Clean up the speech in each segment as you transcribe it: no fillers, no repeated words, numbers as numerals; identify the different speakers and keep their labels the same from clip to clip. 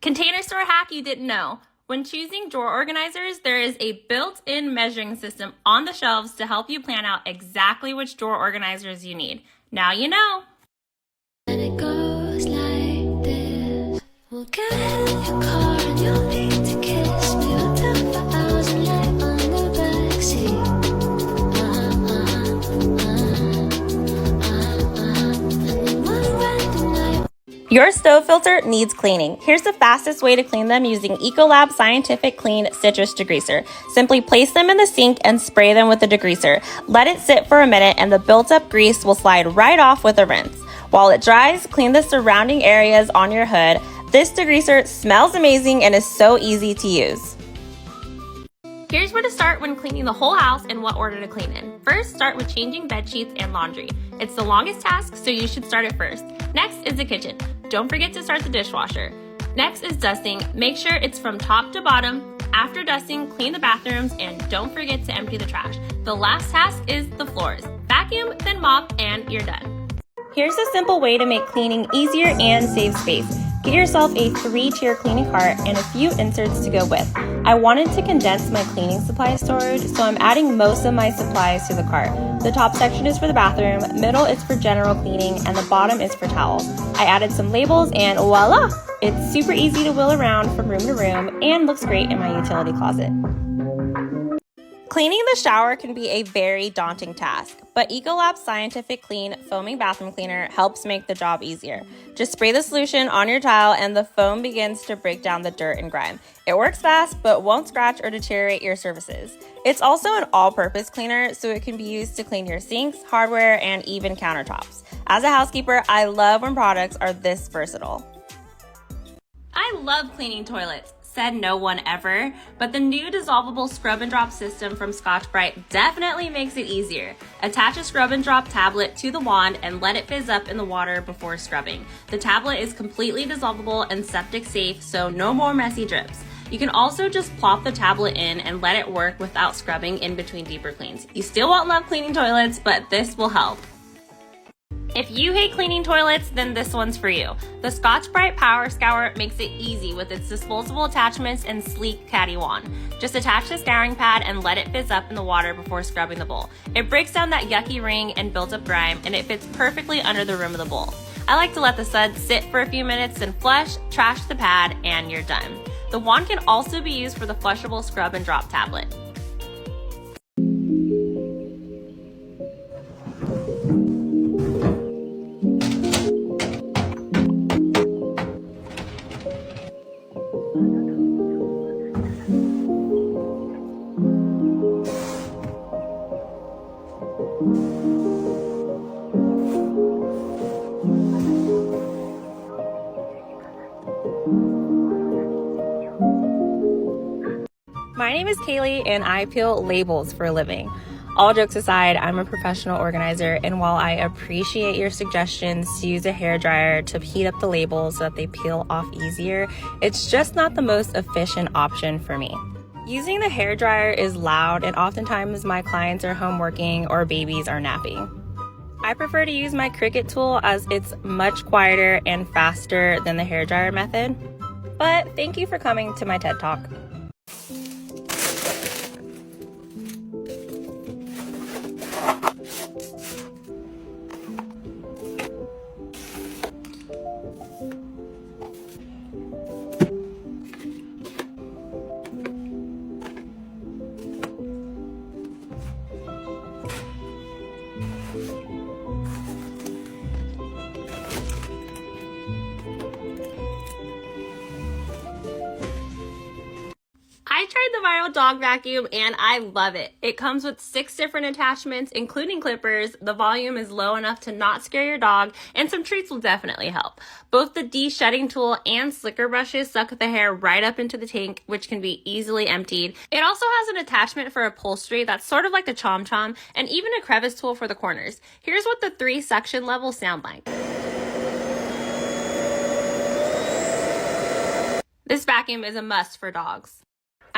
Speaker 1: Container store hack you didn't know. When choosing drawer organizers, there is a built-in measuring system on the shelves to help you plan out exactly which drawer organizers you need. Now you know.
Speaker 2: And it goes like this. We'll get in your car and you'll need to kiss me. We'll talk for hours and lay on the backseat. And then one random night.
Speaker 1: Your stove filter needs cleaning. Here's the fastest way to clean them using Ecolab Scientific Clean Citrus Degreaser. Simply place them in the sink and spray them with the degreaser. Let it sit for a minute and the built-up grease will slide right off with a rinse. While it dries, clean the surrounding areas on your hood. This degreaser smells amazing and is so easy to use. Here's where to start when cleaning the whole house and what order to clean in. First, start with changing bed sheets and laundry. It's the longest task, so you should start it first. Next is the kitchen. Don't forget to start the dishwasher. Next is dusting. Make sure it's from top to bottom. After dusting, clean the bathrooms and don't forget to empty the trash. The last task is the floors. Vacuum, then mop, and you're done. Here's a simple way to make cleaning easier and save space. Get yourself a 3-tier cleaning cart and a few inserts to go with. I wanted to condense my cleaning supply storage, so I'm adding most of my supplies to the cart. The top section is for the bathroom, middle is for general cleaning, and the bottom is for towels. I added some labels and voila! It's super easy to wheel around from room to room and looks great in my utility closet. Cleaning the shower can be a very daunting task, but Ecolab Scientific Clean Foaming Bathroom Cleaner helps make the job easier. Just spray the solution on your tile and the foam begins to break down the dirt and grime. It works fast, but won't scratch or deteriorate your surfaces. It's also an all-purpose cleaner, so it can be used to clean your sinks, hardware, and even countertops. As a housekeeper, I love when products are this versatile. I love cleaning toilets. Said no one ever, but the new dissolvable scrub and drop system from Scotch-Brite definitely makes it easier. Attach a scrub and drop tablet to the wand and let it fizz up in the water before scrubbing. The tablet is completely dissolvable and septic safe, so no more messy drips. You can also just plop the tablet in and let it work without scrubbing in between deeper cleans. You still won't love cleaning toilets, but this will help. If you hate cleaning toilets, then this one's for you. The Scotch-Brite Power Scour makes it easy with its disposable attachments and sleek caddy wand. Just attach the scouring pad and let it fizz up in the water before scrubbing the bowl. It breaks down that yucky ring and built up grime, and it fits perfectly under the rim of the bowl. I like to let the suds sit for a few minutes and flush, trash the pad, and you're done. The wand can also be used for the flushable scrub and drop tablet. My name is Kaylee and I peel labels for a living. All jokes aside, I'm a professional organizer, and while I appreciate your suggestions to use a hairdryer to heat up the labels so that they peel off easier, it's just not the most efficient option for me. Using the hairdryer is loud, and oftentimes my clients are home working or babies are napping. I prefer to use my Cricut tool as it's much quieter and faster than the hairdryer method. But thank you for coming to my TED Talk. I tried the Viral Dog Vacuum and I love it. It comes with 6 different attachments, including clippers. The volume is low enough to not scare your dog, and some treats will definitely help. Both the de-shedding tool and slicker brushes suck the hair right up into the tank, which can be easily emptied. It also has an attachment for upholstery that's sort of like a Chom Chom, and even a crevice tool for the corners. Here's what the 3 suction levels sound like. This vacuum is a must for dogs.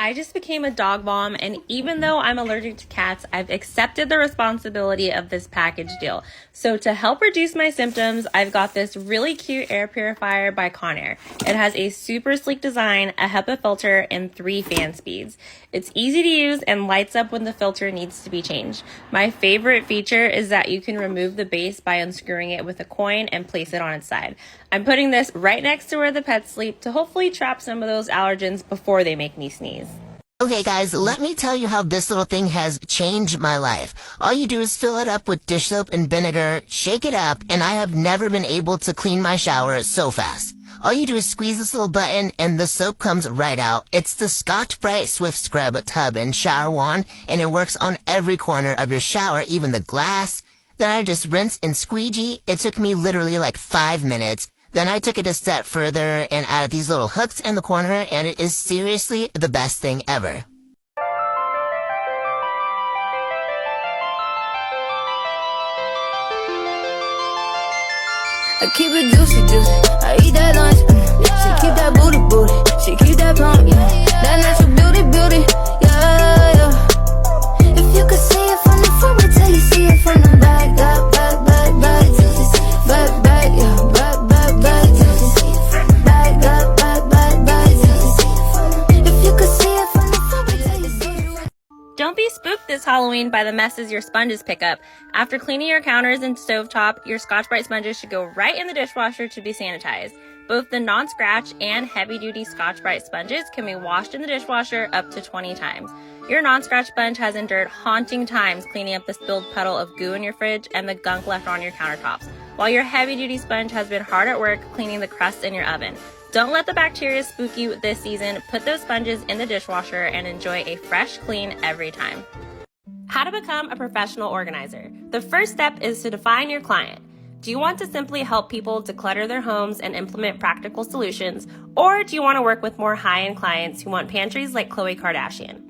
Speaker 1: I just became a dog mom, and even though I'm allergic to cats, I've accepted the responsibility of this package deal. So to help reduce my symptoms, I've got this really cute air purifier by Conair. It has a super sleek design, a HEPA filter, and 3 fan speeds. It's easy to use and lights up when the filter needs to be changed. My favorite feature is that you can remove the base by unscrewing it with a coin and place it on its side. I'm putting this right next to where the pets sleep to hopefully trap some of those allergens before they make me sneeze.
Speaker 3: Okay guys, let me tell you how this little thing has changed my life. All you do is fill it up with dish soap and vinegar, shake it up, and I have never been able to clean my shower so fast. All you do is squeeze this little button and the soap comes right out. It's the Scotch-Brite Swift Scrub tub and shower wand, and it works on every corner of your shower, even the glass. Then I just rinse and squeegee. It took me literally like 5 minutes. Then I took it a step further and added these little hooks in the corner, and it is seriously the best thing ever.
Speaker 2: I keep it juicy, juicy. I eat that lunch. She keep that booty, booty. She keep that plump. That natural beauty, beauty. Yeah, yeah. If you could see it from the front, wait till you see it from the back. Back, back, back, back, juicy. Back, back, yeah. Back, back, back, juicy. Back, back, back, back, back, juicy. If you could see it from the front, wait till you see it.
Speaker 1: Don't be spooked this Halloween by the messes your sponges pick up. After cleaning your counters and stovetop, your Scotch-Brite sponges should go right in the dishwasher to be sanitized. Both the non-scratch and heavy-duty Scotch-Brite sponges can be washed in the dishwasher up to 20 times. Your non-scratch sponge has endured haunting times cleaning up the spilled puddle of goo in your fridge and the gunk left on your countertops, while your heavy-duty sponge has been hard at work cleaning the crusts in your oven. Don't let the bacteria spook you this season. Put those sponges in the dishwasher and enjoy a fresh clean every time. How to become a professional organizer. The first step is to define your client. Do you want to simply help people declutter their homes and implement practical solutions, or do you want to work with more high-end clients who want pantries like Khloe Kardashian?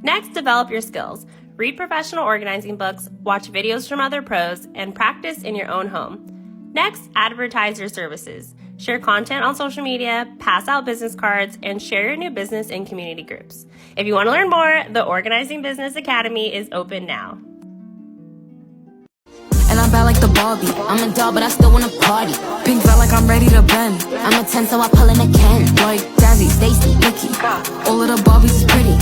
Speaker 1: Next, develop your skills. Read professional organizing books, watch videos from other pros, and practice in your own home. Next, advertise your services. Share content on social media, pass out business cards, and share your new business in community groups. If you want to learn more, the Organizing Business Academy is open now.
Speaker 4: And I'm bad like the Barbie. I'm a doll, but I still wanna party. Pink felt like I'm ready to bend. I'm a 10, so I pull in a Ken. Like Jazzy, Stacy, Nikki. All of the Barbies is pretty.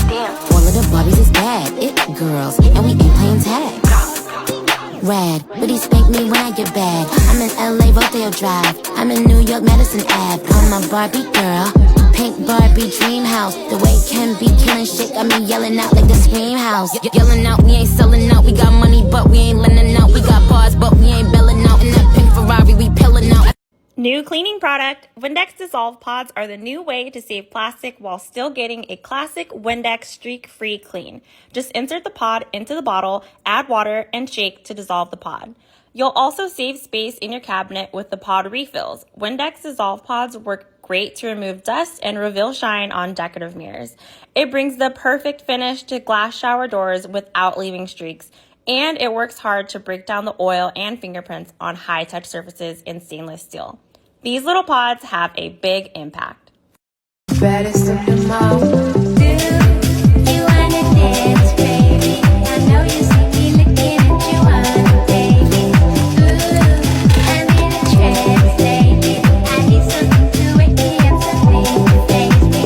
Speaker 4: All of the Barbies is bad. It girls, and we ain't playing tag. Rad, but he spank me when I get bad. I'm in LA, Rodeo Drive. I'm in New York, Madison Ave. I'm a Barbie girl. Pink Barbie dream house. The way Ken be killing shit got me yelling out like the Scream House. Yelling out, we ain't selling out. We got money, but we ain't lending out. We got bars, but we ain't belling out. In that pink Ferrari, we pillin' out.
Speaker 1: New cleaning product. Windex Dissolve Pods are the new way to save plastic while still getting a classic Windex streak-free clean. Just insert the pod into the bottle, add water, and shake to dissolve the pod. You'll also save space in your cabinet with the pod refills. Windex Dissolve Pods work great to remove dust and reveal shine on decorative mirrors. It brings the perfect finish to glass shower doors without leaving streaks, and it works hard to break down the oil and fingerprints on high-touch surfaces in stainless steel. These little pods have a big impact.
Speaker 4: Baddest of them all.
Speaker 2: You wanna dance, baby? I know you see me looking at you, wanna, baby. Ooh, I'm in a trance, baby. I need something to wake me up, something to face me.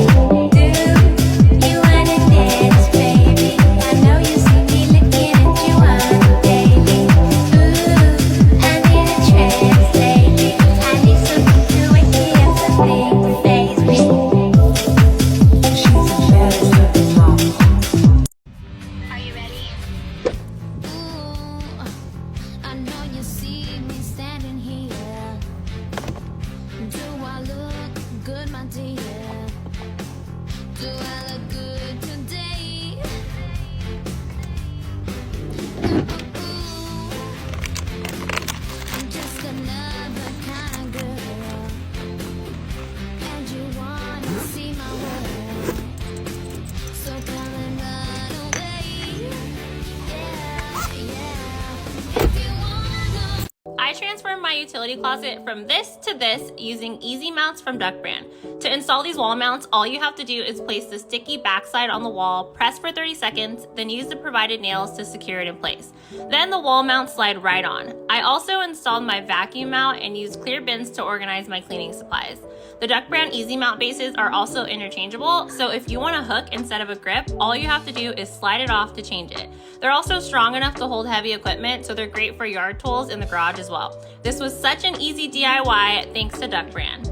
Speaker 2: Do you wanna dance, baby? I know you see me looking at you, wanna, baby. Ooh, I'm in a trance, baby. I need something to wake me up, something to face me. Are you ready? Ooh, I know you see me standing here. Do I look good, my dear? Do I look good today? I'm just another kind of girl, and you wanna see my world. So come and run away. Yeah, yeah. If you wanna.
Speaker 1: I transformed my utility closet from this to this using easy mounts from Duck Brand. To install these wall mounts, all you have to do is place the sticky backside on the wall, press for 30 seconds, then use the provided nails to secure it in place. Then the wall mounts slide right on. I also installed my vacuum mount and used clear bins to organize my cleaning supplies. The Duck brand Easy Mount bases are also interchangeable, so if you want a hook instead of a grip, all you have to do is slide it off to change it. They're also strong enough to hold heavy equipment, so they're great for yard tools in the garage as well. This was such an easy DIY thanks to Duck brand.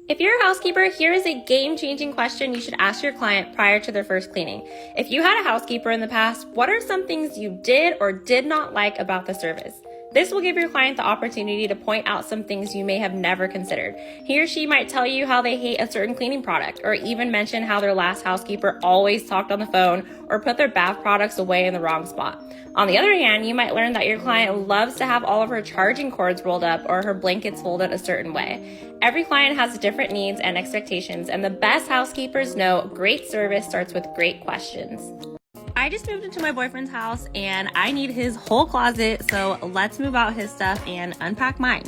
Speaker 1: If you're a housekeeper, here is a game-changing question you should ask your client prior to their first cleaning. If you had a housekeeper in the past, what are some things you did or did not like about the service? This will give your client the opportunity to point out some things you may have never considered. He or she might tell you how they hate a certain cleaning product, or even mention how their last housekeeper always talked on the phone or put their bath products away in the wrong spot. On the other hand, you might learn that your client loves to have all of her charging cords rolled up or her blankets folded a certain way. Every client has different needs and expectations, and the best housekeepers know great service starts with great questions. I just moved into my boyfriend's house and I need his whole closet, so let's move out his stuff and unpack mine.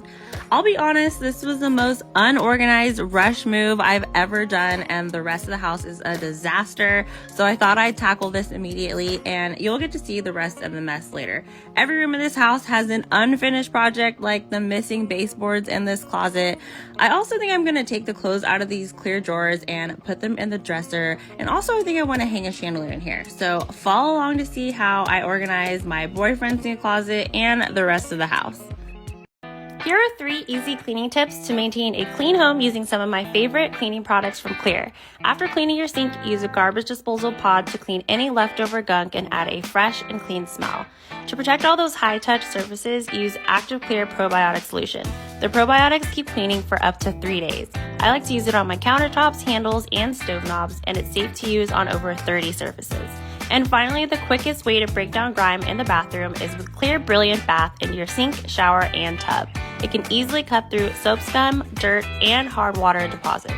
Speaker 1: I'll be honest, this was the most unorganized rush move I've ever done, and the rest of the house is a disaster, so I thought I'd tackle this immediately, and you'll get to see the rest of the mess later. Every room in this house has an unfinished project, like the missing baseboards in this closet. I also think I'm going to take the clothes out of these clear drawers and put them in the dresser, and also I think I want to hang a chandelier in here. So follow along to see how I organize my boyfriend's new closet and the rest of the house. Here are 3 easy cleaning tips to maintain a clean home using some of my favorite cleaning products from Clear. After cleaning your sink, use a garbage disposal pod to clean any leftover gunk and add a fresh and clean smell. To protect all those high-touch surfaces, use Active Clear Probiotic Solution. The probiotics keep cleaning for up to 3 days. I like to use it on my countertops, handles, and stove knobs, and it's safe to use on over 30 surfaces. And finally, the quickest way to break down grime in the bathroom is with Clear Brilliant Bath in your sink, shower, and tub. It can easily cut through soap scum, dirt, and hard water deposits.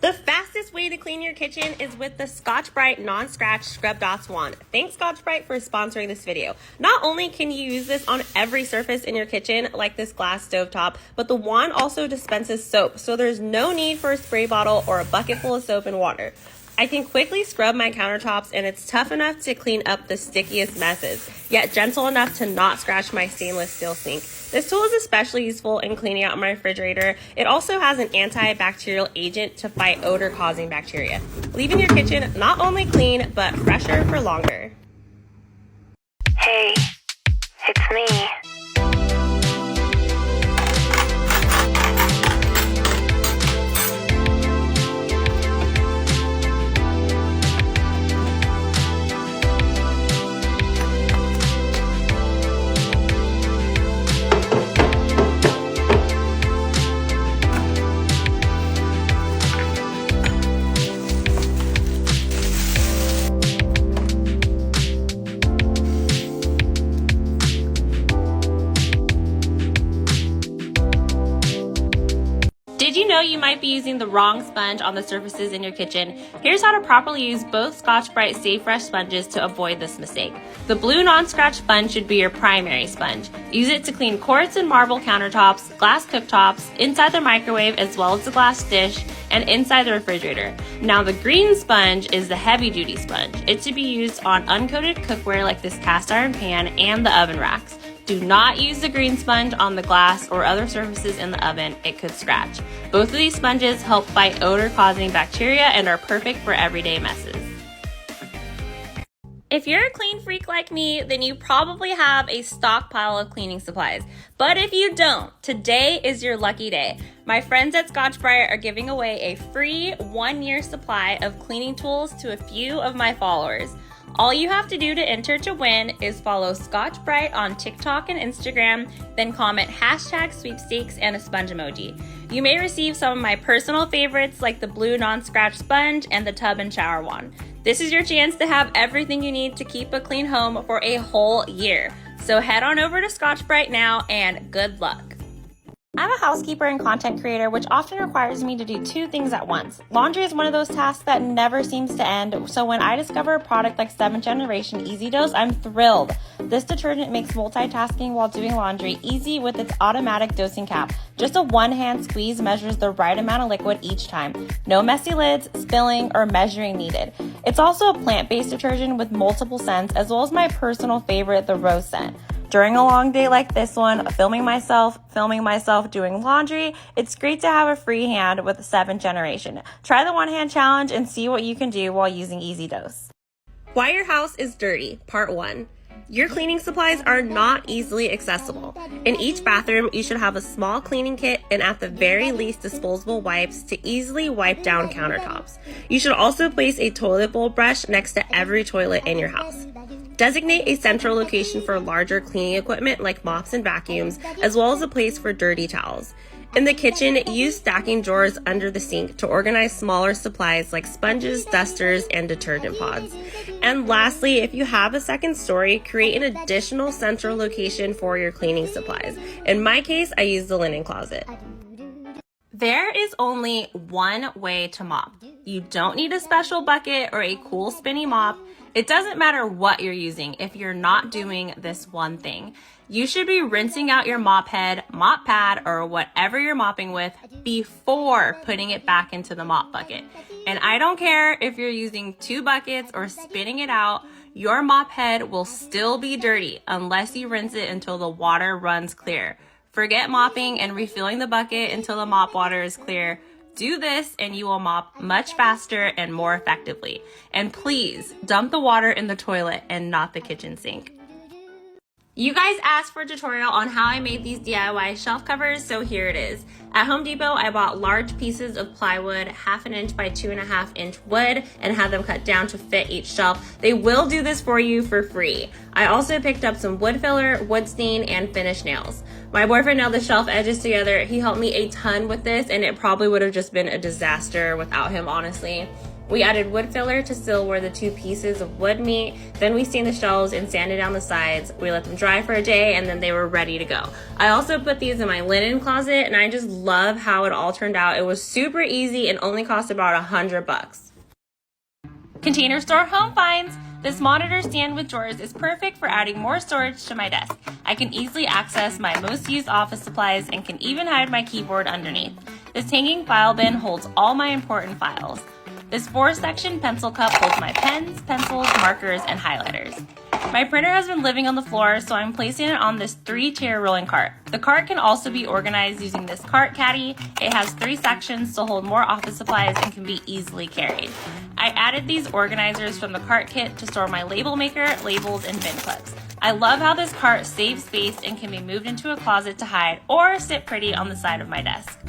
Speaker 1: The fastest way to clean your kitchen is with the Scotch-Brite Non-Scratch Scrub Dots Wand. Thanks Scotch-Brite for sponsoring this video. Not only can you use this on every surface in your kitchen, like this glass stovetop, but the wand also dispenses soap, so there's no need for a spray bottle or a bucket full of soap and water. I can quickly scrub my countertops, and it's tough enough to clean up the stickiest messes, yet gentle enough to not scratch my stainless steel sink. This tool is especially useful in cleaning out my refrigerator. It also has an antibacterial agent to fight odor-causing bacteria, leaving your kitchen not only clean, but fresher for longer.
Speaker 5: Hey, it's me.
Speaker 1: Did you know you might be using the wrong sponge on the surfaces in your kitchen? Here's how to properly use both Scotch-Brite Safe Fresh sponges to avoid this mistake. The blue non-scratch sponge should be your primary sponge. Use it to clean quartz and marble countertops, glass cooktops, inside the microwave as well as the glass dish, and inside the refrigerator. Now the green sponge is the heavy-duty sponge. It should be used on uncoated cookware like this cast iron pan and the oven racks. Do not use the green sponge on the glass or other surfaces in the oven. It could scratch. Both of these sponges help fight odor-causing bacteria and are perfect for everyday messes. If you're a clean freak like me, then you probably have a stockpile of cleaning supplies. But if you don't, today is your lucky day. My friends at Scotch-Brite are giving away a free 1-year supply of cleaning tools to a few of my followers. All you have to do to enter to win is follow Scotch-Brite on TikTok and Instagram, then comment #sweepstakes and a sponge emoji. You may receive some of my personal favorites like the blue non-scratch sponge and the tub and shower wand. This is your chance to have everything you need to keep a clean home for a whole year. So head on over to Scotch-Brite now and good luck. I'm a housekeeper and content creator, which often requires me to do two things at once. Laundry is one of those tasks that never seems to end, so when I discover a product like 7th Generation Easy Dose, I'm thrilled. This detergent makes multitasking while doing laundry easy with its automatic dosing cap. Just a one-hand squeeze measures the right amount of liquid each time. No messy lids, spilling, or measuring needed. It's also a plant-based detergent with multiple scents, as well as my personal favorite, the rose scent. During a long day like this one, filming myself doing laundry, it's great to have a free hand with 7th Generation. Try the one-hand challenge and see what you can do while using Easy Dose. Why your house is dirty, Part 1. Your cleaning supplies are not easily accessible. In each bathroom, you should have a small cleaning kit and at the very least disposable wipes to easily wipe down countertops. You should also place a toilet bowl brush next to every toilet in your house. Designate a central location for larger cleaning equipment like mops and vacuums, as well as a place for dirty towels. In the kitchen, use stacking drawers under the sink to organize smaller supplies like sponges, dusters, and detergent pods. And lastly, if you have a second story, create an additional central location for your cleaning supplies. In my case, I use the linen closet. There is only one way to mop. You don't need a special bucket or a cool spinny mop. It doesn't matter what you're using if you're not doing this one thing. You should be rinsing out your mop head, mop pad, or whatever you're mopping with before putting it back into the mop bucket. And I don't care if you're using 2 buckets or spinning it out, your mop head will still be dirty unless you rinse it until the water runs clear. Forget mopping and refilling the bucket until the mop water is clear. Do this and you will mop much faster and more effectively. And please dump the water in the toilet and not the kitchen sink. You guys asked for a tutorial on how I made these DIY shelf covers, so here it is. At Home Depot, I bought large pieces of plywood, 1/2 inch by 2.5 inch wood, and had them cut down to fit each shelf. They will do this for you for free. I also picked up some wood filler, wood stain, and finished nails. My boyfriend nailed the shelf edges together. He helped me a ton with this, and it probably would have just been a disaster without him, honestly. We added wood filler to seal where the 2 pieces of wood meet. Then we stained the shelves and sanded down the sides. We let them dry for a day and then they were ready to go. I also put these in my linen closet and I just love how it all turned out. It was super easy and only cost about $100. Container Store Home Finds. This monitor stand with drawers is perfect for adding more storage to my desk. I can easily access my most used office supplies and can even hide my keyboard underneath. This hanging file bin holds all my important files. This 4-section pencil cup holds my pens, pencils, markers, and highlighters. My printer has been living on the floor, so I'm placing it on this 3-tier rolling cart. The cart can also be organized using this cart caddy. It has 3 sections to hold more office supplies and can be easily carried. I added these organizers from the cart kit to store my label maker, labels, and bin clips. I love how this cart saves space and can be moved into a closet to hide or sit pretty on the side of my desk.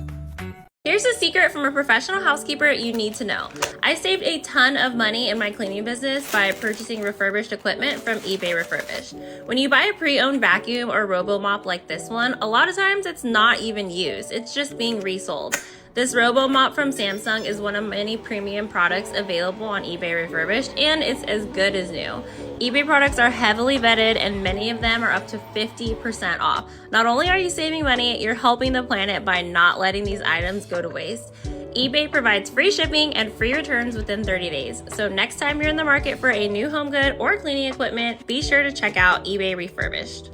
Speaker 1: Here's a secret from a professional housekeeper you need to know. I saved a ton of money in my cleaning business by purchasing refurbished equipment from eBay Refurbished. When you buy a pre-owned vacuum or robo-mop like this one, a lot of times it's not even used. It's just being resold. This robo-mop from Samsung is one of many premium products available on eBay Refurbished, and it's as good as new. eBay products are heavily vetted, and many of them are up to 50% off. Not only are you saving money, you're helping the planet by not letting these items go to waste. eBay provides free shipping and free returns within 30 days. So next time you're in the market for a new home good or cleaning equipment, be sure to check out eBay Refurbished.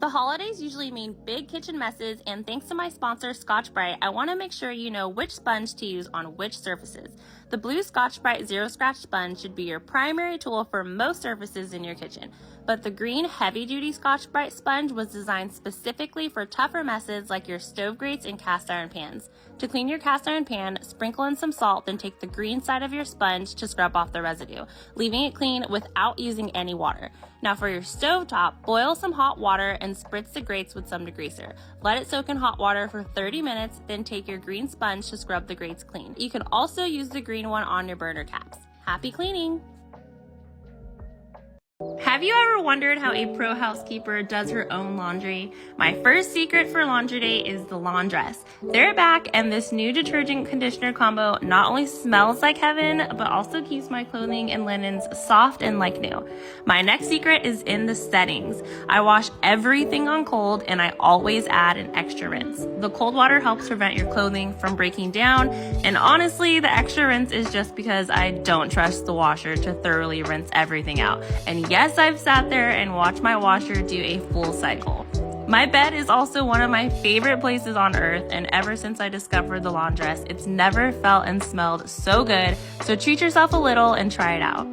Speaker 1: The holidays usually mean big kitchen messes, and thanks to my sponsor Scotch-Brite, I want to make sure you know which sponge to use on which surfaces. The blue Scotch-Brite Zero Scratch sponge should be your primary tool for most surfaces in your kitchen. but the green heavy-duty Scotch-Brite sponge was designed specifically for tougher messes like your stove grates and cast iron pans. To clean your cast iron pan, sprinkle in some salt, then take the green side of your sponge to scrub off the residue, leaving it clean without using any water. Now for your stovetop, boil some hot water and spritz the grates with some degreaser. Let it soak in hot water for 30 minutes, then take your green sponge to scrub the grates clean. You can also use the green one on your burner caps. Happy cleaning! Have you ever wondered how a pro housekeeper does her own laundry? My first secret for laundry day is the laundress. They're back, and this new detergent conditioner combo not only smells like heaven, but also keeps my clothing and linens soft and like new. My next secret is in the settings. I wash everything on cold, and I always add an extra rinse. The cold water helps prevent your clothing from breaking down, and honestly, the extra rinse is just because I don't trust the washer to thoroughly rinse everything out. And yes, I've sat there and watched my washer do a full cycle. My bed is also one of my favorite places on earth, and ever since I discovered the laundress, it's never felt and smelled so good. So treat yourself a little and try it out.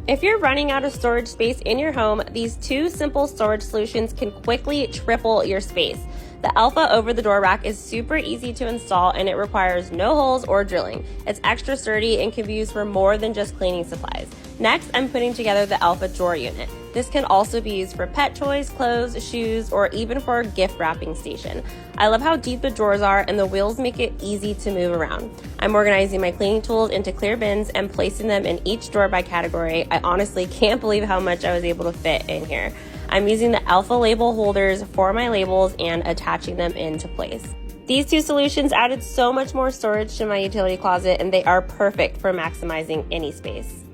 Speaker 1: If you're running out of storage space in your home, these two simple storage solutions can quickly triple your space. The Alpha over-the-door rack is super easy to install, and it requires no holes or drilling. It's extra sturdy and can be used for more than just cleaning supplies. Next, I'm putting together the Alpha drawer unit. This can also be used for pet toys, clothes, shoes, or even for a gift wrapping station. I love how deep the drawers are, and the wheels make it easy to move around. I'm organizing my cleaning tools into clear bins and placing them in each drawer by category. I honestly can't believe how much I was able to fit in here. I'm using the Alpha label holders for my labels and attaching them into place. These two solutions added so much more storage to my utility closet, and they are perfect for maximizing any space.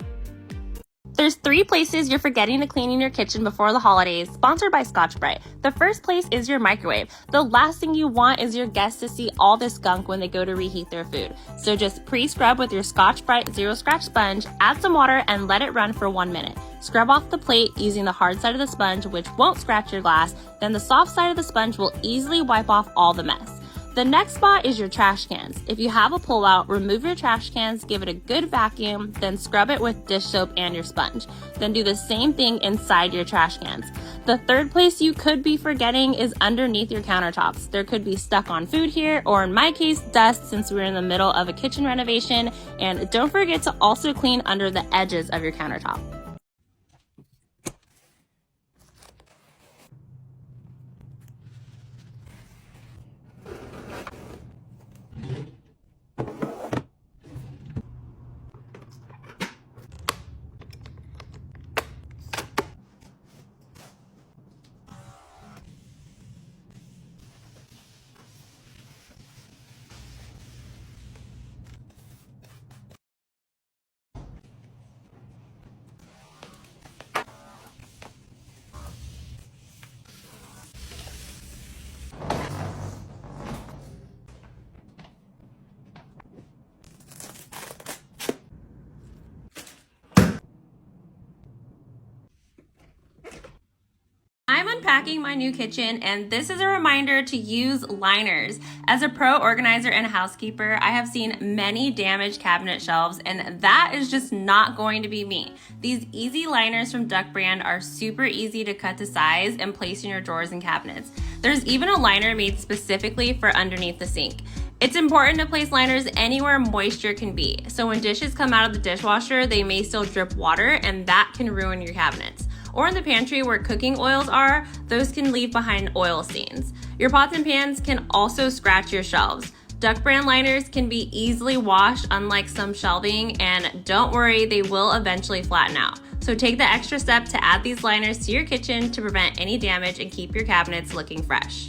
Speaker 1: There's 3 places you're forgetting to clean in your kitchen before the holidays, sponsored by Scotch-Brite. The first place is your microwave. The last thing you want is your guests to see all this gunk when they go to reheat their food. So just pre-scrub with your Scotch-Brite Zero Scratch sponge, add some water, and let it run for 1 minute. Scrub off the plate using the hard side of the sponge, which won't scratch your glass. Then the soft side of the sponge will easily wipe off all the mess. The next spot is your trash cans. If you have a pullout, remove your trash cans, give it a good vacuum, then scrub it with dish soap and your sponge. Then do the same thing inside your trash cans. The third place you could be forgetting is underneath your countertops. There could be stuck on food here, or in my case, dust, since we're in the middle of a kitchen renovation. And don't forget to also clean under the edges of your countertop. I'm unpacking my new kitchen, and this is a reminder to use liners. As a pro organizer and housekeeper, I have seen many damaged cabinet shelves, and that is just not going to be me. These easy liners from Duck brand are super easy to cut to size and place in your drawers and cabinets. There's even a liner made specifically for underneath the sink. It's important to place liners anywhere moisture can be, so when dishes come out of the dishwasher, they may still drip water, and that can ruin your cabinets. Or in the pantry where cooking oils are, those can leave behind oil stains. Your pots and pans can also scratch your shelves. Duck brand liners can be easily washed, unlike some shelving, and don't worry, they will eventually flatten out. So take the extra step to add these liners to your kitchen to prevent any damage and keep your cabinets looking fresh.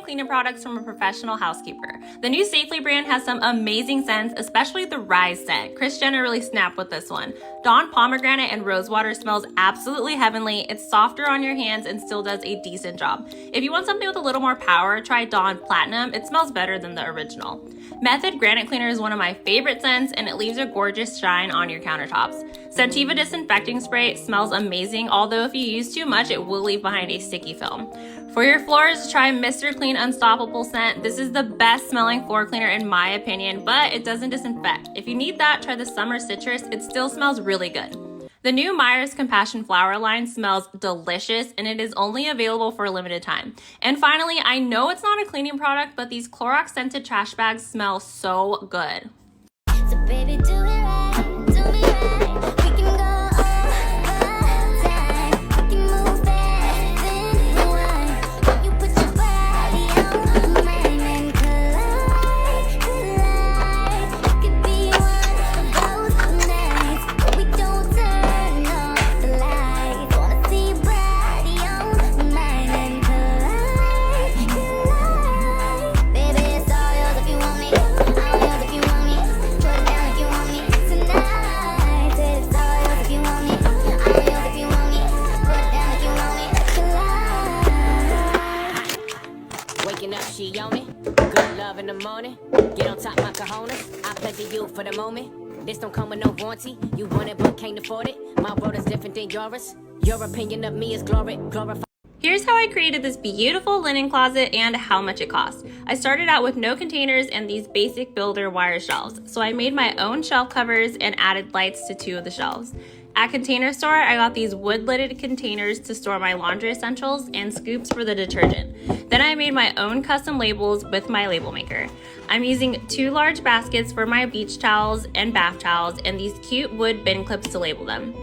Speaker 1: Cleaning products from a professional housekeeper. The new Safely brand has some amazing scents, especially the Rise scent. Kris Jenner really snapped with this one. Dawn Pomegranate and Rosewater smells absolutely heavenly. It's softer on your hands and still does a decent job. If you want something with a little more power, try Dawn Platinum. It smells better than the original. Method Granite Cleaner is one of my favorite scents, and it leaves a gorgeous shine on your countertops. Scentiva Disinfecting Spray smells amazing, although if you use too much, it will leave behind a sticky film. For your floors, try Mr. Clean Unstoppable scent. This is the best smelling floor cleaner in my opinion, but it doesn't disinfect. If you need that, try the Summer Citrus. It still smells really good. The new Myers Compassion Flower line smells delicious, and it is only available for a limited time. And finally, I know it's not a cleaning product, but these Clorox scented trash bags smell so good.
Speaker 2: So baby, do it right, do me right. We can go all the time. We can move fast and rewind. You put your body on mine and collide, collide. It could be one of those nights where we don't turn off the lights. Wanna see your body on mine and collide, collide. Baby, it's all yours if you want me. All yours if you want me. Put it down if you want me.
Speaker 4: Good love in the morning. Get on top my cojones. I pleasure you for the moment. This don't come with no warranty. You want it but can't afford it. My world is different than yours. Your opinion of me is glorified.
Speaker 1: Here's how I created this beautiful linen closet and how much it cost. I started out with no containers and these basic builder wire shelves. So I made my own shelf covers and added lights to 2 of the shelves. At Container Store, I got these wood-lidded containers to store my laundry essentials and scoops for the detergent. Then I made my own custom labels with my label maker. I'm using 2 large baskets for my beach towels and bath towels and these cute wood bin clips to label them.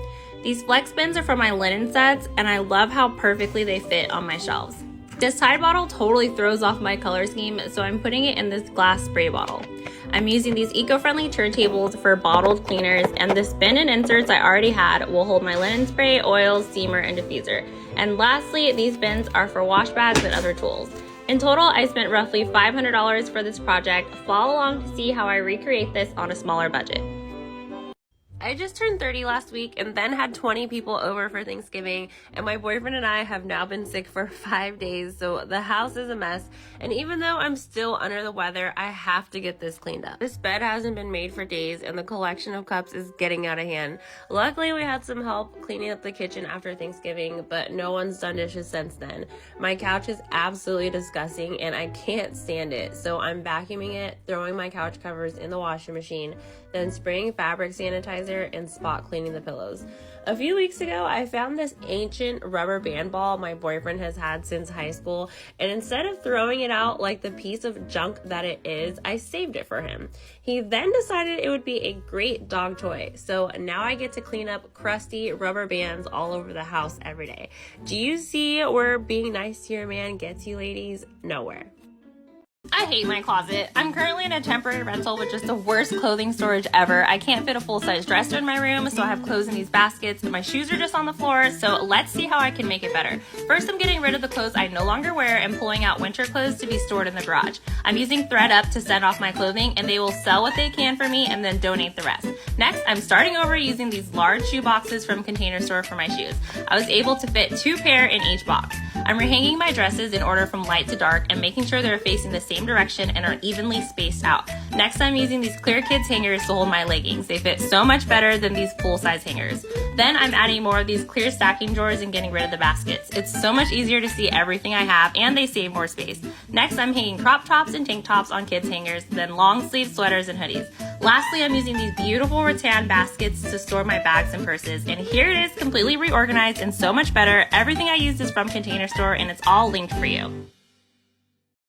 Speaker 1: These flex bins are for my linen sets and I love how perfectly they fit on my shelves. This Tide bottle totally throws off my color scheme, so I'm putting it in this glass spray bottle. I'm using these eco-friendly turntables for bottled cleaners, and this bin and inserts I already had will hold my linen spray, oils, steamer, and diffuser. And lastly, these bins are for wash bags and other tools. In total, I spent roughly $500 for this project. Follow along to see how I recreate this on a smaller budget. I just turned 30 last week and then had 20 people over for Thanksgiving, and my boyfriend and I have now been sick for 5 days, so the house is a mess. And even though I'm still under the weather, I have to get this cleaned up. This bed hasn't been made for days and the collection of cups is getting out of hand. Luckily, we had some help cleaning up the kitchen after Thanksgiving, but no one's done dishes since then. My couch is absolutely disgusting and I can't stand it, so I'm vacuuming it, throwing my couch covers in the washing machine, then spraying fabric sanitizer and spot cleaning the pillows. A few weeks ago, I found this ancient rubber band ball my boyfriend has had since high school, and instead of throwing it out like the piece of junk that it is, I saved it for him. He then decided it would be a great dog toy, so now I get to clean up crusty rubber bands all over the house every day. Do you see where being nice to your man gets you, ladies? Nowhere. I hate my closet. I'm currently in a temporary rental with just the worst clothing storage ever. I can't fit a full-size dresser in my room, so I have clothes in these baskets, and my shoes are just on the floor, so let's see how I can make it better. First, I'm getting rid of the clothes I no longer wear and pulling out winter clothes to be stored in the garage. I'm using ThreadUp to send off my clothing, and they will sell what they can for me and then donate the rest. Next, I'm starting over using these large shoe boxes from Container Store for my shoes. I was able to fit 2 pair in each box. I'm rehanging my dresses in order from light to dark and making sure they're facing the same direction and are evenly spaced out. Next, I'm using these clear kids hangers to hold my leggings. They fit so much better than these full-size hangers. Then I'm adding more of these clear stacking drawers and getting rid of the baskets. It's so much easier to see everything I have and they save more space. Next, I'm hanging crop tops and tank tops on kids hangers, then long sleeve sweaters and hoodies. Lastly, I'm using these beautiful rattan baskets to store my bags and purses, and here it is, completely reorganized and so much better. Everything I used is from Container Store and it's all linked for you.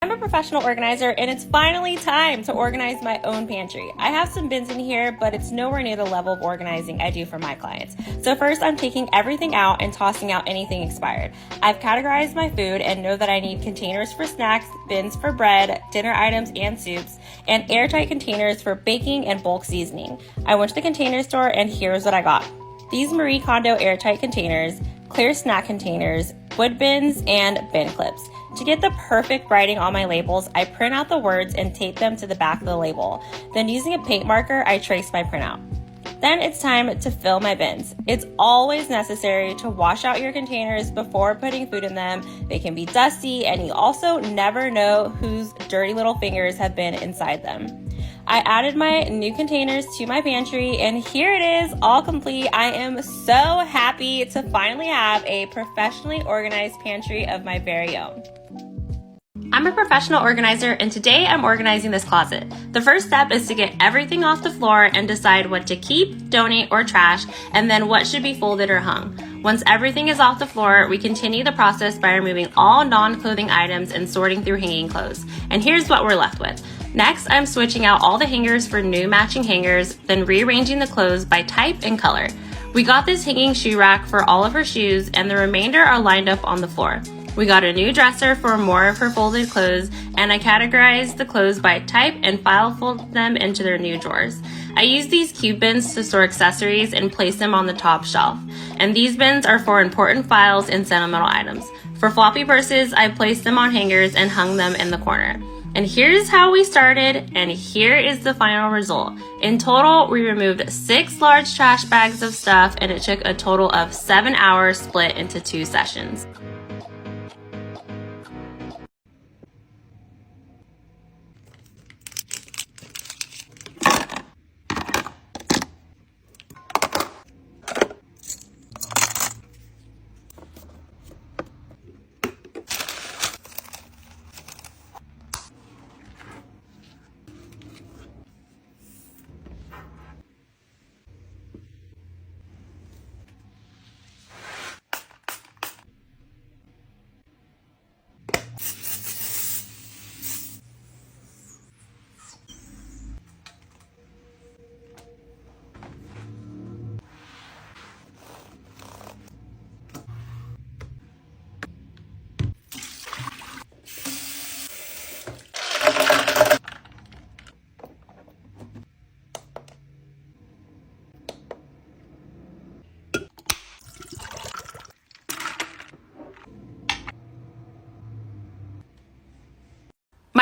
Speaker 1: I'm a professional organizer and it's finally time to organize my own pantry. I have some bins in here, but it's nowhere near the level of organizing I do for my clients. So first, I'm taking everything out and tossing out anything expired. I've categorized my food and know that I need containers for snacks, bins for bread, dinner items and soups, and airtight containers for baking and bulk seasoning. I went to the Container Store and here's what I got. These Marie Kondo airtight containers, clear snack containers, wood bins, and bin clips. To get the perfect writing on my labels, I print out the words and tape them to the back of the label. Then using a paint marker, I trace my printout. Then it's time to fill my bins. It's always necessary to wash out your containers before putting food in them. They can be dusty, and you also never know whose dirty little fingers have been inside them. I added my new containers to my pantry, and here it is, all complete. I am so happy to finally have a professionally organized pantry of my very own. I'm a professional organizer, and today I'm organizing this closet. The first step is to get everything off the floor and decide what to keep, donate, or trash, and then what should be folded or hung. Once everything is off the floor, we continue the process by removing all non-clothing items and sorting through hanging clothes. And here's what we're left with. Next, I'm switching out all the hangers for new matching hangers, then rearranging the clothes by type and color. We got this hanging shoe rack for all of her shoes, and the remainder are lined up on the floor. We got a new dresser for more of her folded clothes, and I categorized the clothes by type and file folded them into their new drawers. I use these cube bins to store accessories and place them on the top shelf. And these bins are for important files and sentimental items. For floppy purses, I placed them on hangers and hung them in the corner. And here's how we started, and here is the final result. In total, we removed 6 large trash bags of stuff, and it took a total of 7 hours split into 2 sessions.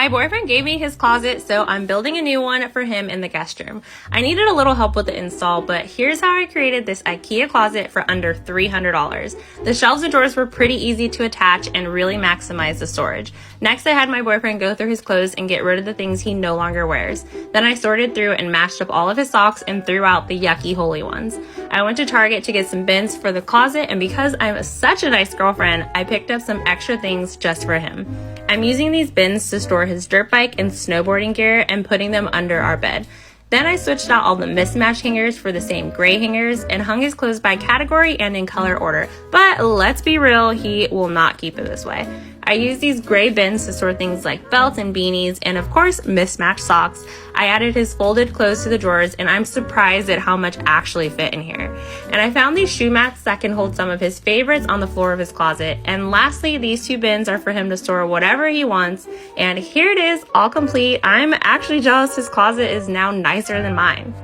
Speaker 1: My boyfriend gave me his closet, so I'm building a new one for him in the guest room. I needed a little help with the install, but here's how I created this IKEA closet for under $300. The shelves and drawers were pretty easy to attach and really maximize the storage. Next, I had my boyfriend go through his clothes and get rid of the things he no longer wears. Then I sorted through and mashed up all of his socks and threw out the yucky holy ones. I went to Target to get some bins for the closet, and because I'm such a nice girlfriend, I picked up some extra things just for him. I'm using these bins to store his dirt bike and snowboarding gear and putting them under our bed. Then I switched out all the mismatched hangers for the same gray hangers and hung his clothes by category and in color order. But let's be real, he will not keep it this way. I use these gray bins to store things like belts and beanies and of course mismatched socks. I added his folded clothes to the drawers and I'm surprised at how much actually fit in here. And I found these shoe mats that can hold some of his favorites on the floor of his closet. And lastly, these two bins are for him to store whatever he wants. And here it is, all complete. I'm actually jealous his closet is now nicer than mine.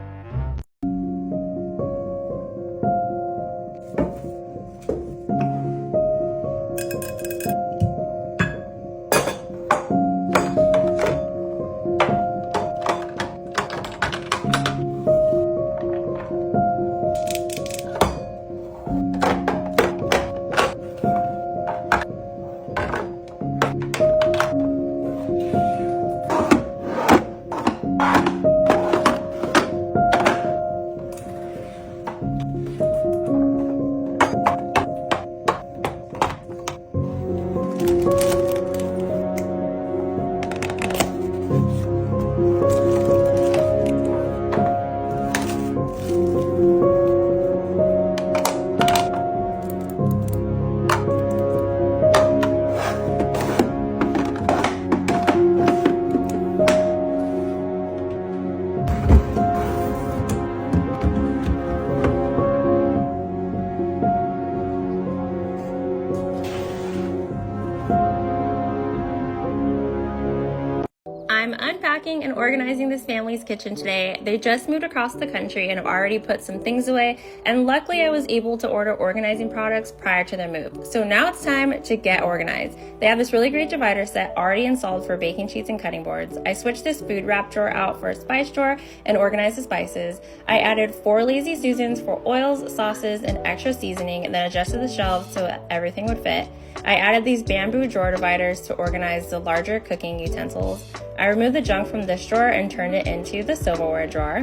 Speaker 1: I'm unpacking and organizing this family's kitchen today. They just moved across the country and have already put some things away, and luckily I was able to order organizing products prior to their move. So now it's time to get organized. They have this really great divider set already installed for baking sheets and cutting boards. I switched this food wrap drawer out for a spice drawer and organized the spices. I added 4 Lazy Susans for oils, sauces, and extra seasoning, and then adjusted the shelves so that everything would fit. I added these bamboo drawer dividers to organize the larger cooking utensils. I removed the junk from this drawer and turned it into the silverware drawer.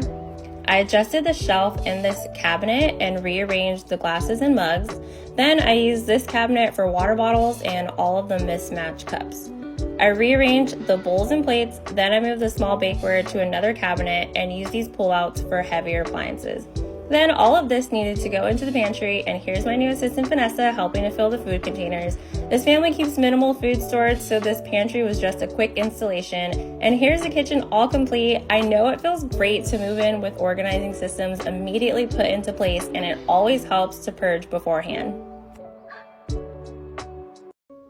Speaker 1: I adjusted the shelf in this cabinet and rearranged the glasses and mugs. Then I used this cabinet for water bottles and all of the mismatched cups. I rearranged the bowls and plates, then I moved the small bakeware to another cabinet and used these pullouts for heavier appliances. Then all of this needed to go into the pantry, and here's my new assistant Vanessa helping to fill the food containers. This family keeps minimal food stored, so this pantry was just a quick installation. And here's the kitchen all complete. I know it feels great to move in with organizing systems immediately put into place, and it always helps to purge beforehand.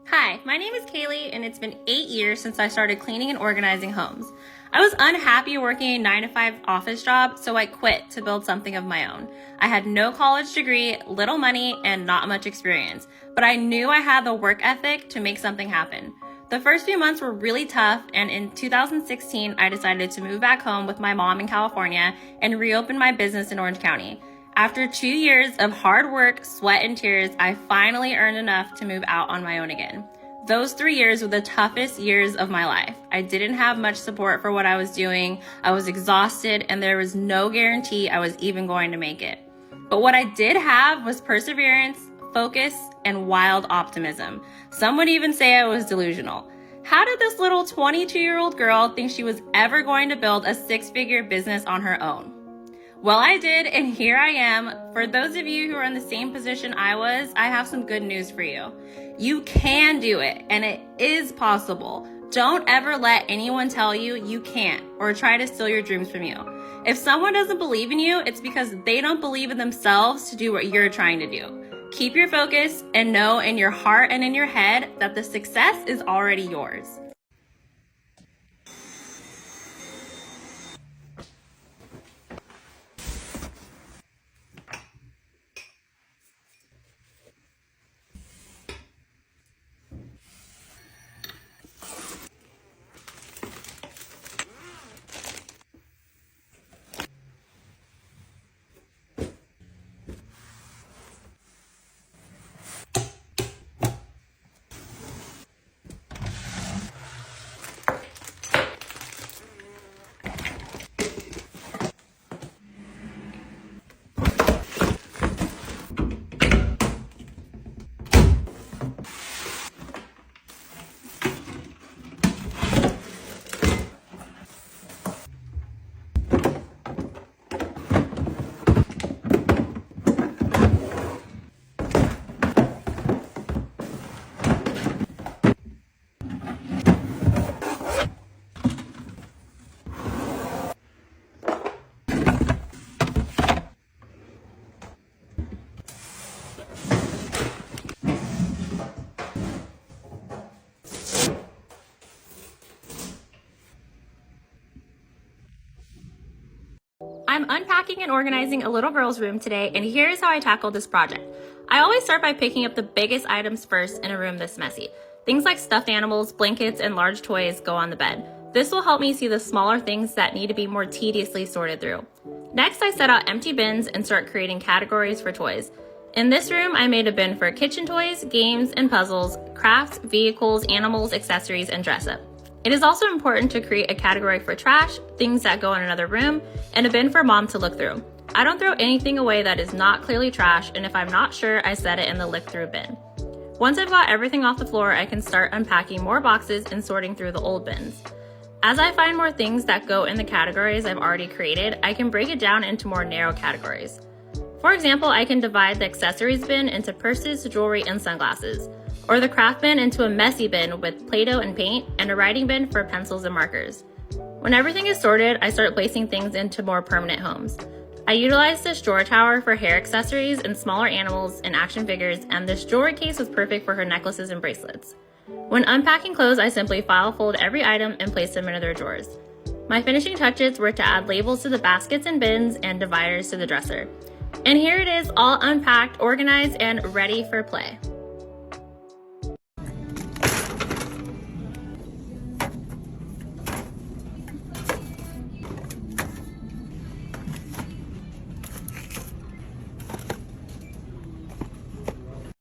Speaker 1: Hi, my name is Kaylee, and it's been 8 years since I started cleaning and organizing homes. I was unhappy working a 9-to-5 office job, so I quit to build something of my own. I had no college degree, little money, and not much experience, but I knew I had the work ethic to make something happen. The first few months were really tough, and in 2016, I decided to move back home with my mom in California and reopen my business in Orange County. After 2 years of hard work, sweat, and tears, I finally earned enough to move out on my own again. Those 3 years were the toughest years of my life. I didn't have much support for what I was doing. I was exhausted, and there was no guarantee I was even going to make it. But what I did have was perseverance, focus, and wild optimism. Some would even say I was delusional. How did this little 22-year-old girl think she was ever going to build a 6-figure business on her own? Well, I did, and here I am. For those of you who are in the same position I was, I have some good news for you. You can do it, and it is possible. Don't ever let anyone tell you you can't or try to steal your dreams from you. If someone doesn't believe in you, it's because they don't believe in themselves to do what you're trying to do. Keep your focus and know in your heart and in your head that the success is already yours. I'm unpacking and organizing a little girl's room today, and here's how I tackled this project. I always start by picking up the biggest items first in a room this messy. Things like stuffed animals, blankets, and large toys go on the bed. This will help me see the smaller things that need to be more tediously sorted through. Next, I set out empty bins and start creating categories for toys. In this room, I made a bin for kitchen toys, games, and puzzles, crafts, vehicles, animals, accessories, and dress up. It is also important to create a category for trash, things that go in another room, and a bin for mom to look through. I don't throw anything away that is not clearly trash, and if I'm not sure, I set it in the look through bin. Once I've got everything off the floor, I can start unpacking more boxes and sorting through the old bins. As I find more things that go in the categories I've already created, I can break it down into more narrow categories. For example, I can divide the accessories bin into purses, jewelry, and sunglasses, or the craft bin into a messy bin with Play-Doh and paint, and a writing bin for pencils and markers. When everything is sorted, I start placing things into more permanent homes. I utilize this drawer tower for hair accessories and smaller animals and action figures, and this jewelry case was perfect for her necklaces and bracelets. When unpacking clothes, I simply file fold every item and place them into their drawers. My finishing touches were to add labels to the baskets and bins and dividers to the dresser. And here it is, all unpacked, organized, and ready for play.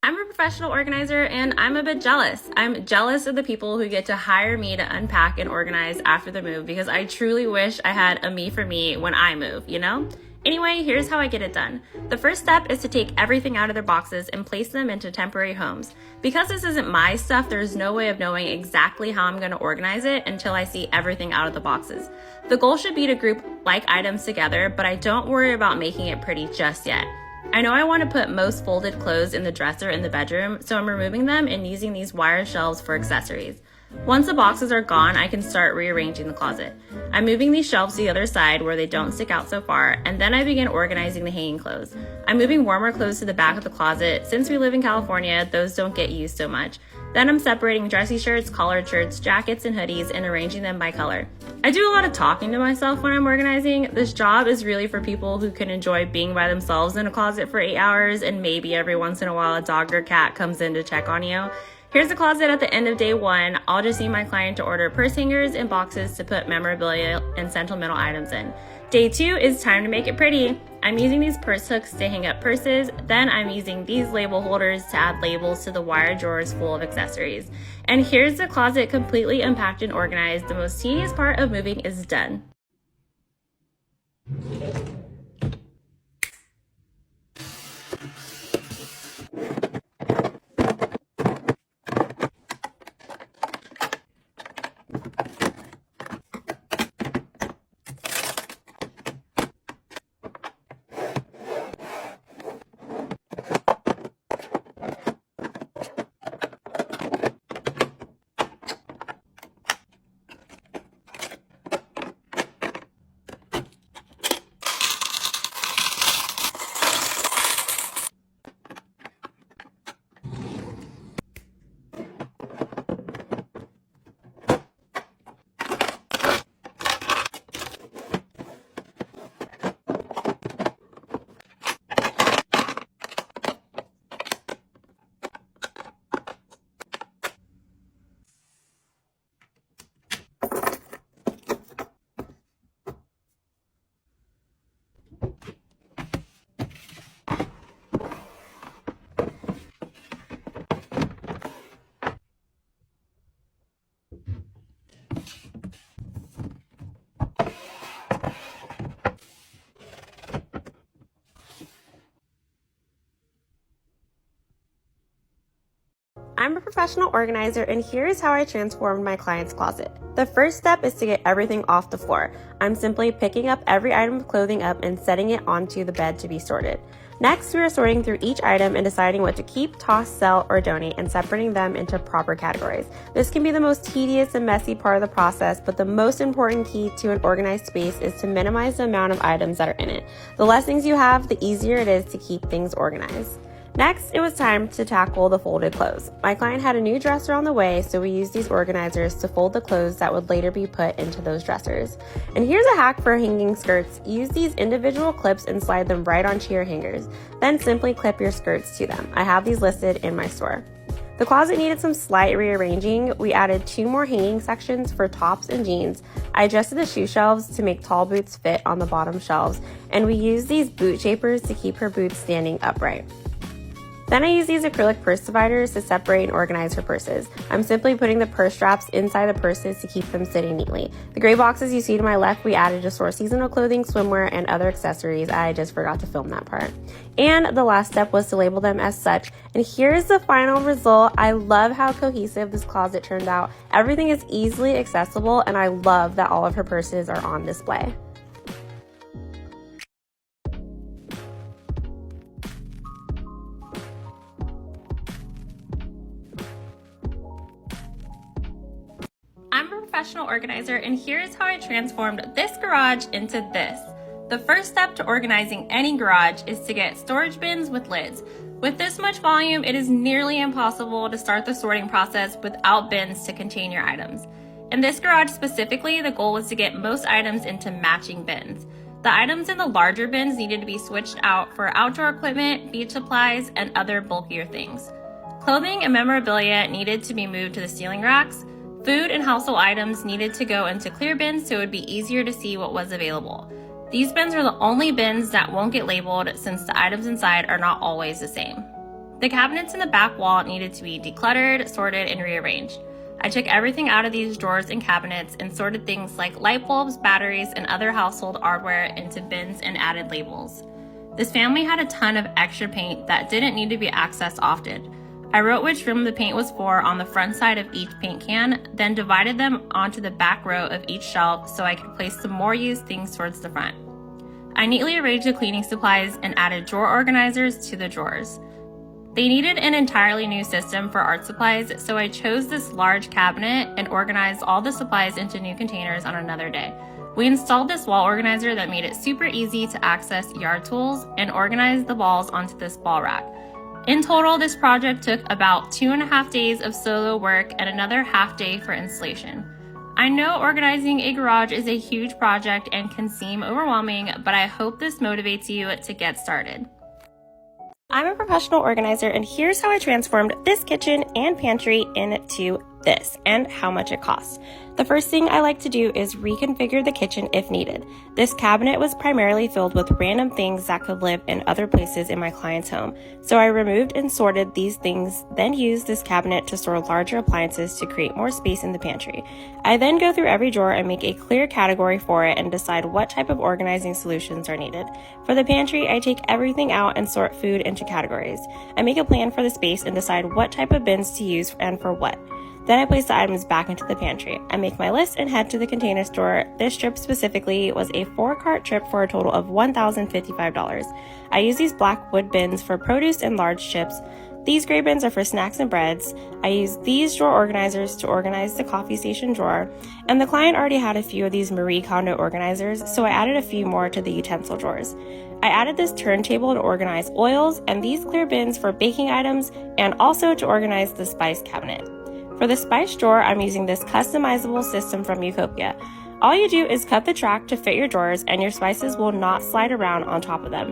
Speaker 1: I'm a professional organizer and I'm a bit jealous. I'm jealous of the people who get to hire me to unpack and organize after the move because I truly wish I had a me for me when I move, you know? Anyway, here's how I get it done. The first step is to take everything out of their boxes and place them into temporary homes. Because this isn't my stuff, there's no way of knowing exactly how I'm going to organize it until I see everything out of the boxes. The goal should be to group like items together, but I don't worry about making it pretty just yet. I know I want to put most folded clothes in the dresser in the bedroom, so I'm removing them and using these wire shelves for accessories. Once the boxes are gone, I can start rearranging the closet. I'm moving these shelves to the other side where they don't stick out so far, and then I begin organizing the hanging clothes. I'm moving warmer clothes to the back of the closet. Since we live in California, those don't get used so much. Then I'm separating dressy shirts, collared shirts, jackets, and hoodies and arranging them by color. I do a lot of talking to myself when I'm organizing. This job is really for people who can enjoy being by themselves in a closet for 8 hours and maybe every once in a while a dog or cat comes in to check on you. Here's the closet at the end of day 1. I'll just need my client to order purse hangers and boxes to put memorabilia and sentimental items in. Day 2 is time to make it pretty. I'm using these purse hooks to hang up purses, then I'm using these label holders to add labels to the wire drawers full of accessories. And here's the closet completely unpacked and organized. The most tedious part of moving is done. I'm a professional organizer, and here's how I transformed my client's closet. The first step is to get everything off the floor. I'm simply picking up every item of clothing up and setting it onto the bed to be sorted. Next, we are sorting through each item and deciding what to keep, toss, sell, or donate, and separating them into proper categories. This can be the most tedious and messy part of the process, but the most important key to an organized space is to minimize the amount of items that are in it. The less things you have, the easier it is to keep things organized. Next, it was time to tackle the folded clothes. My client had a new dresser on the way, so we used these organizers to fold the clothes that would later be put into those dressers. And here's a hack for hanging skirts. Use these individual clips and slide them right onto your hangers. Then simply clip your skirts to them. I have these listed in my store. The closet needed some slight rearranging. We added 2 more hanging sections for tops and jeans. I adjusted the shoe shelves to make tall boots fit on the bottom shelves, and we used these boot shapers to keep her boots standing upright. Then I use these acrylic purse dividers to separate and organize her purses. I'm simply putting the purse straps inside the purses to keep them sitting neatly. The gray boxes you see to my left, we added to store seasonal clothing, swimwear, and other accessories. I just forgot to film that part. And the last step was to label them as such. And here's the final result. I love how cohesive this closet turned out. Everything is easily accessible, and I love that all of her purses are on display. I'm a professional organizer, and here's how I transformed this garage into this. The first step to organizing any garage is to get storage bins with lids. With this much volume, it is nearly impossible to start the sorting process without bins to contain your items. In this garage specifically, the goal was to get most items into matching bins. The items in the larger bins needed to be switched out for outdoor equipment, beach supplies, and other bulkier things. Clothing and memorabilia needed to be moved to the ceiling racks. Food and household items needed to go into clear bins so it would be easier to see what was available. These bins are the only bins that won't get labeled since the items inside are not always the same. The cabinets in the back wall needed to be decluttered, sorted, and rearranged. I took everything out of these drawers and cabinets and sorted things like light bulbs, batteries, and other household hardware into bins and added labels. This family had a ton of extra paint that didn't need to be accessed often. I wrote which room the paint was for on the front side of each paint can, then divided them onto the back row of each shelf so I could place some more used things towards the front. I neatly arranged the cleaning supplies and added drawer organizers to the drawers. They needed an entirely new system for art supplies, so I chose this large cabinet and organized all the supplies into new containers on another day. We installed this wall organizer that made it super easy to access yard tools and organize the balls onto this ball rack. In total, this project took about 2.5 days of solo work and another half day for installation. I know organizing a garage is a huge project and can seem overwhelming, but I hope this motivates you to get started. I'm a professional organizer, and here's how I transformed this kitchen and pantry into this and how much it costs. The first thing I like to do is reconfigure the kitchen if needed. This cabinet was primarily filled with random things that could live in other places in my client's home. So I removed and sorted these things, then used this cabinet to store larger appliances to create more space in the pantry. I then go through every drawer and make a clear category for it and decide what type of organizing solutions are needed. For the pantry, I take everything out and sort food into categories. I make a plan for the space and decide what type of bins to use and for what. Then I place the items back into the pantry. I make my list and head to the container store. This trip specifically was a 4-cart trip for a total of $1,055. I use these black wood bins for produce and large chips. These gray bins are for snacks and breads. I use these drawer organizers to organize the coffee station drawer. And the client already had a few of these Marie Kondo organizers, so I added a few more to the utensil drawers. I added this turntable to organize oils and these clear bins for baking items and also to organize the spice cabinet. For the spice drawer, I'm using this customizable system from Utopia. All you do is cut the track to fit your drawers and your spices will not slide around on top of them.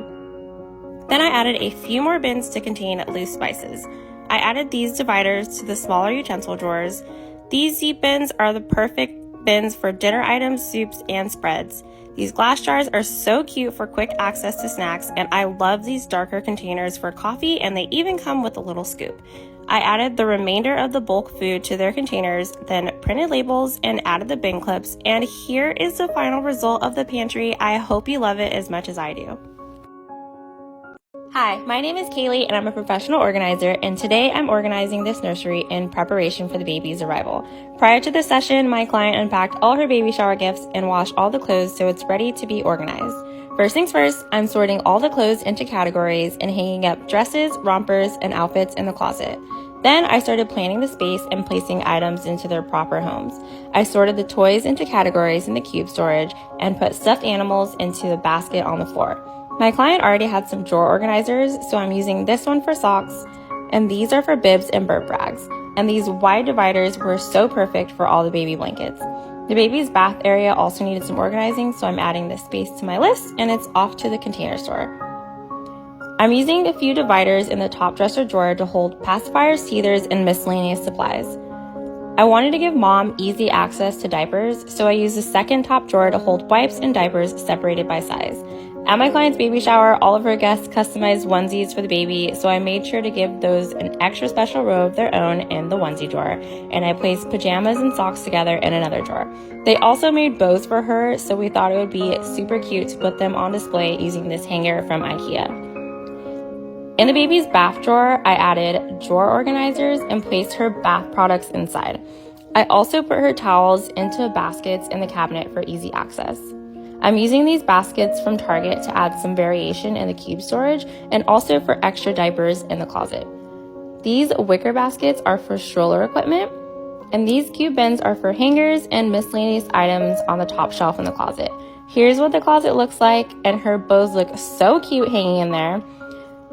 Speaker 1: Then I added a few more bins to contain loose spices. I added these dividers to the smaller utensil drawers. These deep bins are the perfect bins for dinner items, soups, and spreads. These glass jars are so cute for quick access to snacks, and I love these darker containers for coffee, and they even come with a little scoop. I added the remainder of the bulk food to their containers, then printed labels and added the bin clips, and here is the final result of the pantry. I hope you love it as much as I do. Hi, my name is Kaylee and I'm a professional organizer, and today I'm organizing this nursery in preparation for the baby's arrival. Prior to the session, my client unpacked all her baby shower gifts and washed all the clothes so it's ready to be organized. First things first, I'm sorting all the clothes into categories and hanging up dresses, rompers, and outfits in the closet. Then I started planning the space and placing items into their proper homes. I sorted the toys into categories in the cube storage and put stuffed animals into the basket on the floor. My client already had some drawer organizers, so I'm using this one for socks, and these are for bibs and burp rags. And these wide dividers were so perfect for all the baby blankets. The baby's bath area also needed some organizing, so I'm adding this space to my list, and it's off to the container store. I'm using a few dividers in the top dresser drawer to hold pacifiers, teethers, and miscellaneous supplies. I wanted to give mom easy access to diapers, so I used the second top drawer to hold wipes and diapers separated by size. At my client's baby shower, all of her guests customized onesies for the baby, so I made sure to give those an extra special row of their own in the onesie drawer, and I placed pajamas and socks together in another drawer. They also made bows for her, so we thought it would be super cute to put them on display using this hanger from IKEA. In the baby's bath drawer, I added drawer organizers and placed her bath products inside. I also put her towels into baskets in the cabinet for easy access. I'm using these baskets from Target to add some variation in the cube storage and also for extra diapers in the closet. These wicker baskets are for stroller equipment, and these cube bins are for hangers and miscellaneous items on the top shelf in the closet. Here's what the closet looks like, and her bows look so cute hanging in there.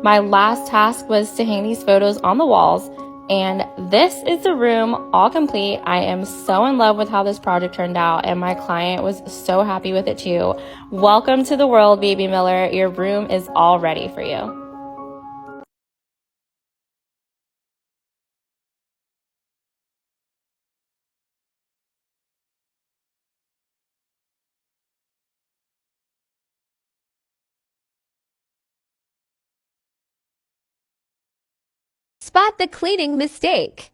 Speaker 1: My last task was to hang these photos on the walls, and this is the room all complete. I am so in love with how this project turned out, and my client was so happy with it too. Welcome to the world, Baby Miller. Your room is all ready for you.
Speaker 6: Spot the cleaning mistake.